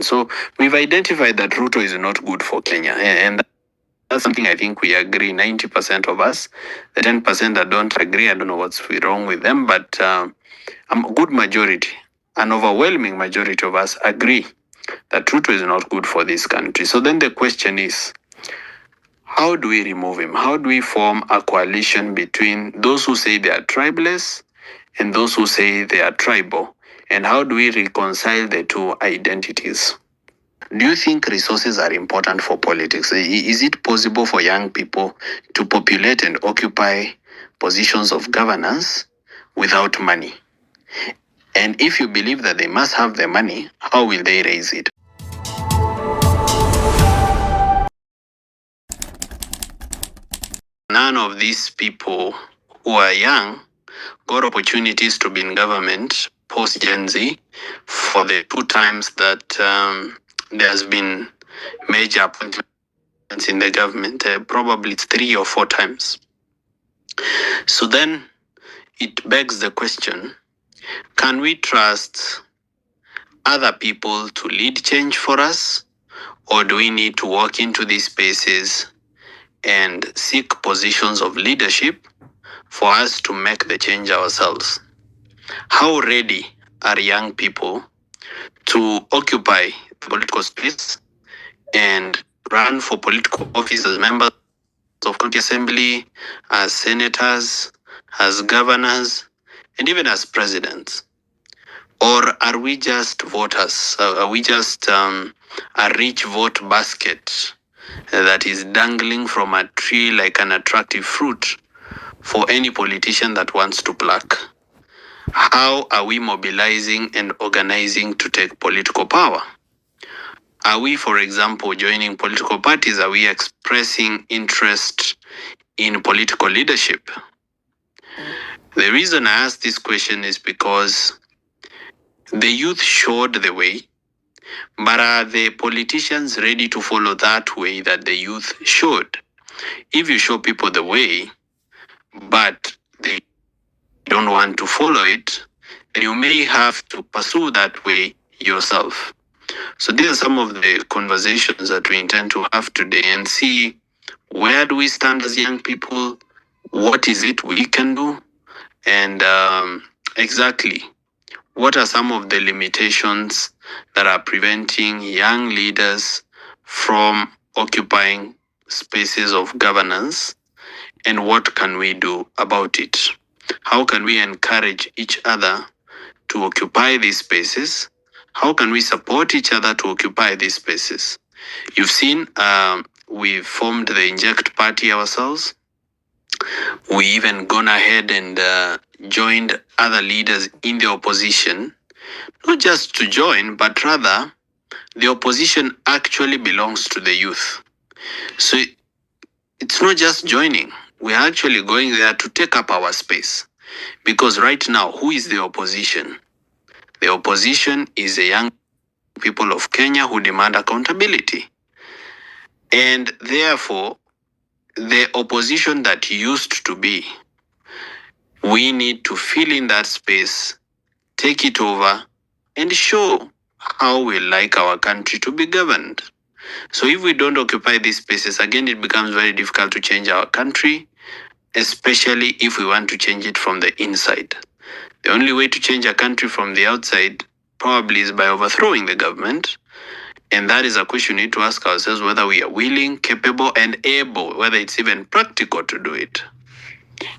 So we've identified that Ruto is not good for Kenya. And that's something I think we agree, 90% of us. The 10% that don't agree, I don't know what's wrong with them, but a good majority, an overwhelming majority of us agree that Ruto is not good for this country. So then the question is, how do we remove him? How do we form a coalition between those who say they are tribeless and those who say they are tribal? And how do we reconcile the two identities? Do you think resources are important for politics? Is it possible for young people to populate and occupy positions of governance without money? And if you believe that they must have the money, how will they raise it? None of these people who are young got opportunities to be in government post Gen Z for the 2 times that there's been major appointments in the government. Probably it's 3 or 4 times. So then it begs the question, can we trust other people to lead change for us? Or do we need to walk into these spaces and seek positions of leadership for us to make the change ourselves? How ready are young people to occupy the political space and run for political office as members of county assembly, as senators, as governors, and even as presidents? Or are we just voters? Are we just a rich vote basket that is dangling from a tree like an attractive fruit for any politician that wants to pluck? How are we mobilizing and organizing to take political power? Are we, for example, joining political parties? Are we expressing interest in political leadership? The reason I ask this question is because the youth showed the way, but are the politicians ready to follow that way that the youth showed? If you show people the way, but they don't want to follow it, then you may have to pursue that way yourself. So these are some of the conversations that we intend to have today and see where do we stand as young people, what is it we can do, and exactly what are some of the limitations that are preventing young leaders from occupying spaces of governance, and what can we do about it? How can we encourage each other to occupy these spaces? How can we support each other to occupy these spaces? You've seen we've formed the Inject Party ourselves. We even gone ahead and joined other leaders in the opposition, not just to join, but rather the opposition actually belongs to the youth. So it's not just joining. We're actually going there to take up our space. Because right now, who is the opposition? The opposition is the young people of Kenya who demand accountability. And therefore, the opposition that used to be, we need to fill in that space, take it over, and show how we like our country to be governed. So if we don't occupy these spaces, again, it becomes very difficult to change our country, especially if we want to change it from the inside. The only way to change a country from the outside probably is by overthrowing the government. And that is a question we need to ask ourselves, whether we are willing, capable, and able, whether it's even practical to do it.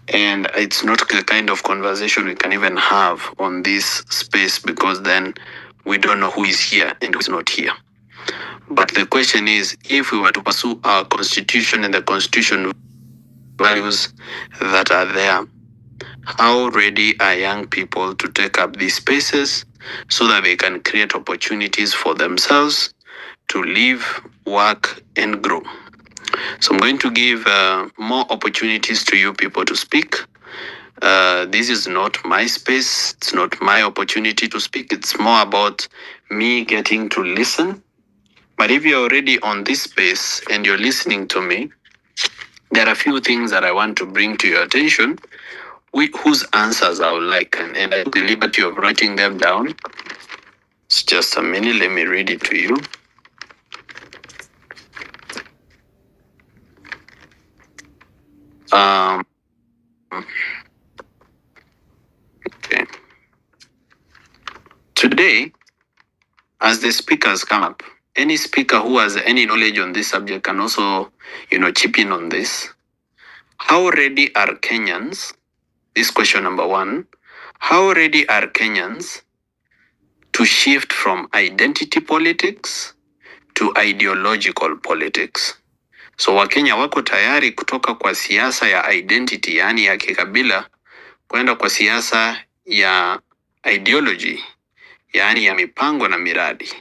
And it's not the kind of conversation we can even have on this space, because then we don't know who is here and who's not here. But the question is, if we were to pursue our constitution and the constitution values that are there, how ready are young people to take up these spaces so that they can create opportunities for themselves to live, work, and grow? So I'm going to give more opportunities to you people to speak. This is not my space. It's not my opportunity to speak. It's more about me getting to listen. But if you're already on this space and you're listening to me, there are a few things that I want to bring to your attention, whose answers I would like, and I took the liberty of writing them down It's just a minute. Let me read it to you. Okay. Today, as the speakers come up, any speaker who has any knowledge on this subject can also, chip in on this. How ready are Kenyans? This question number one. How ready are Kenyans to shift from identity politics to ideological politics? So Wakenya wako tayari kutoka kwa siasa ya identity, yani ya kikabila, kwenda kwa siasa ya ideology, yani ya mipango na miradi.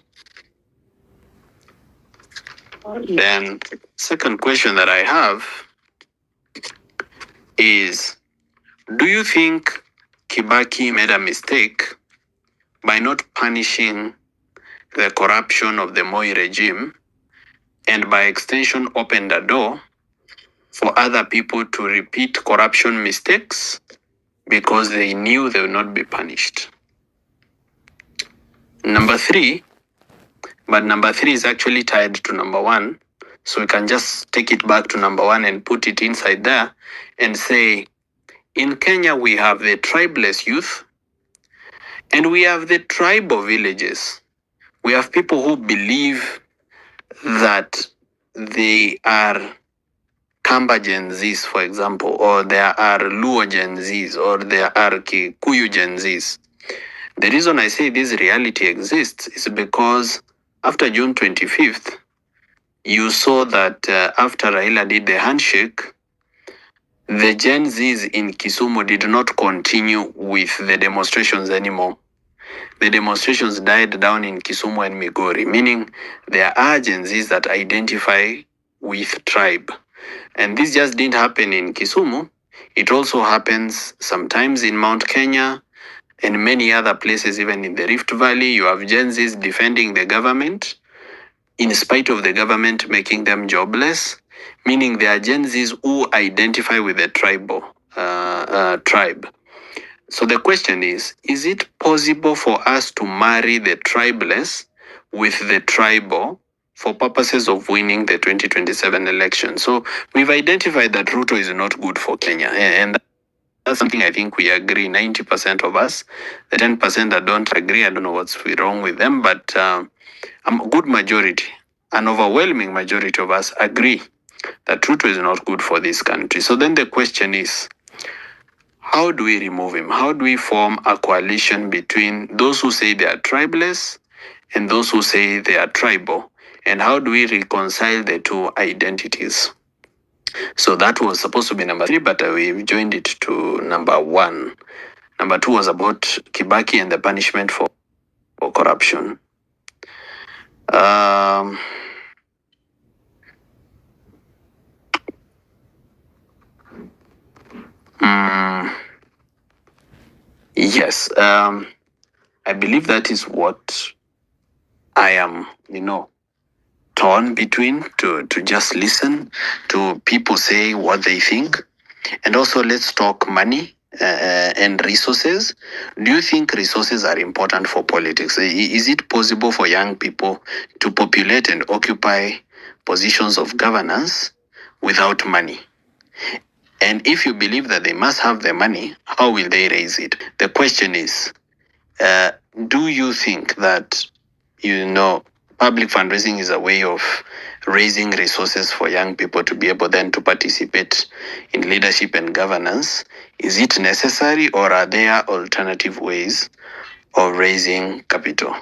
Then, second question that I have is, do you think Kibaki made a mistake by not punishing the corruption of the Moi regime and by extension opened a door for other people to repeat corruption mistakes because they knew they would not be punished? Number three is actually tied to number one. So we can just take it back to number one and put it inside there and say, in Kenya, we have the tribeless youth and we have the tribal villages. We have people who believe that they are Kamba Gen Zs, for example, or there are Luo Gen Zs, or there are Kikuyu Gen Zs. The reason I say this reality exists is because after June 25th, you saw that after Raila did the handshake, the Gen Zs in Kisumu did not continue with the demonstrations anymore. The demonstrations died down in Kisumu and Migori, meaning there are Gen Zs that identify with tribe. And this just didn't happen in Kisumu. It also happens sometimes in Mount Kenya and many other places, even in the Rift Valley. You have Gen Zs defending the government in spite of the government making them jobless, meaning they are Gen Zs who identify with the tribe. So the question is it possible for us to marry the tribeless with the tribal for purposes of winning the 2027 election? So we've identified that Ruto is not good for Kenya. And that's something I think we agree, 90% of us. The 10% that don't agree, I don't know what's wrong with them, but a good majority, an overwhelming majority of us agree that Ruto is not good for this country. So then the question is, how do we remove him? How do we form a coalition between those who say they are tribeless and those who say they are tribal? And how do we reconcile the two identities? So that was supposed to be number three, but we've joined it to number one. Number two was about Kibaki and the punishment for corruption. Yes, I believe that is what I am, torn between, to just listen to people say what they think. And also, let's talk money and resources. Do you think resources are important for politics? Is it possible for young people to populate and occupy positions of governance without money? And if you believe that they must have the money, how will they raise it? The question is, do you think that, public fundraising is a way of raising resources for young people to be able then to participate in leadership and governance? Is it necessary, or are there alternative ways of raising capital?